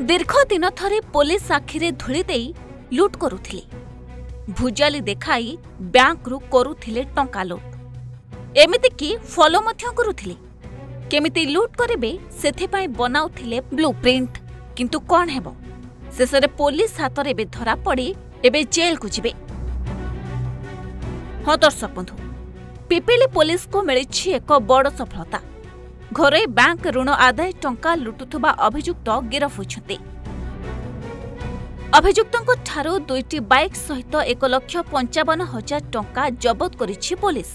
दीर्घ दिन थरे पुलिस आखिरे धूली देई लुट करुथिले। भुजाली देखाई बैंक रु करुथिले टंका लुट। एमिति कि फॉलो मध्य करुथिले। केमिति लुट करिबे सेथिपाई बनाउथिले ब्लूप्रिंट। किंतु कोन हेबो शेषरे पुलिस हातरे बे धरा पड़ी एबे जेल को जिबे। हाँ दर्शक बंधु, पिपिली पुलिस को मिली एक बड़ सफलता। घरे बैंक ऋण आदाय टंका लुटुथुबा अभियुक्त गिरफ होइछन्ते। अभियुक्तଙ୍କ ठारो 2टी बाइक सहित 1,55,000 टंका जबत करिछि पुलिस।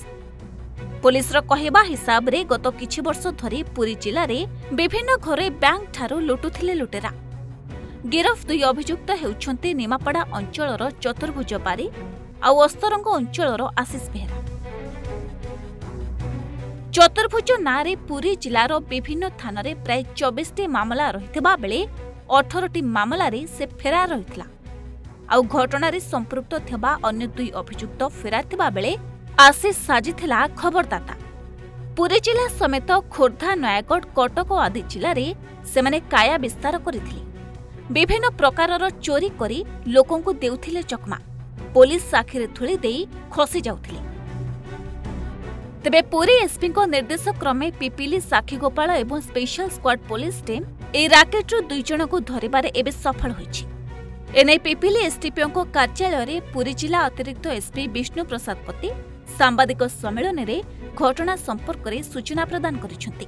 पुलिसर कहवा हिसाब रे गत किछि वर्ष धरी पुरी जिल्ला रे विभिन्न घरे बैंक ठारो लुटुथिले लुटेरा। गिरफ 2 अभियुक्त हेउछन्ते निमापड़ा अंचलर चतुर्भुज बारी आ अस्तरंग अंचलर आशीष बेहरा। चतुर्भुज नारे पुरी जिलार विभिन्न थाना प्राय 24टी मामला रहिथिबा बेले 18टी मामला रे से फेरार रहितला। आ घटना संपृक्त थिबा अन्य 2 अभियुक्त फेरार थिबा बेले आशीष साजिथिला खबरदाता। पुरी जिला समेत खोर्धा, नयागढ़, कटक आदि जिले रे सेमाने काया विस्तार करिथिले। विभिन्न प्रकारर चोरी करी लोकंकु देउथिले चकमा। पुलिस साखिरे थुली देई खसी जाउथिले। तेबे पुरी एसपी को निर्देश क्रमे पिपिली, साखीगोपाल एवं स्पेशल स्क्वाड पुलिस टीम ए राकेट्रु 2 जन को धरिबारे एबे सफल होइछि। एने पिपिली एसटीपीओ को कार्यालय रे पुरी जिला अतिरिक्त एसपी विष्णु प्रसाद पति सांबादिक सम्मेलन रे घटना संपर्क रे सूचना प्रदान करिसेंती।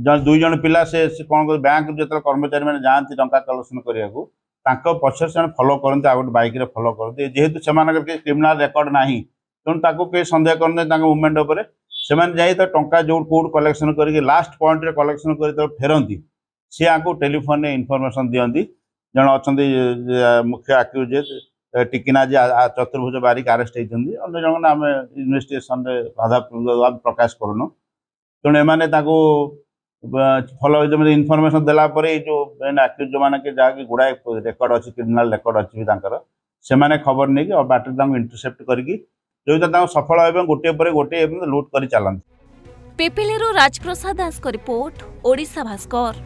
2 जन पिला से कोन बैंक जेतल कर्मचारी माने जानती टंका कलेक्शन करियाकू तांको पछर से फॉलो करते आ बाइक रे फॉलो करते जेहेतु सेमानकर के क्रिमिनल रिकॉर्ड नाही तेणु ताको के संदेह करने तांको मूवमेंट उपरे सेमान जाई तो टंका जो कोड कलेक्शन करके लास्ट पॉइंट रे कलेक्शन करी तो फेरंती से आको टेलीफोन रे इन्फॉर्मेशन दियंती। जण अछंती मुख्य अक्यूजेड टिकिना जे चतुर्भुज बारिक अरेस्ट होइछंती। अन्य जण नाम इन्वेस्टिगेशन रे बाधा प्रकाश करनो तेणु एमाने ताको फॉलो जब इनफॉरमेशन देला परे जो मेन एक्टिव जो माने के जाके गुडाए रेकॉर्ड अछि क्रिमिनल रिकॉर्ड अछि तांकर से माने खबर नै कि बाटर तांको इंटरसेप्ट करके जो तांको सफल होबे गोटे परे गोटे लूट करी चालंत। पिपिलीरो राजप्रसाद दास को रिपोर्ट, ओडिशा भास्कर।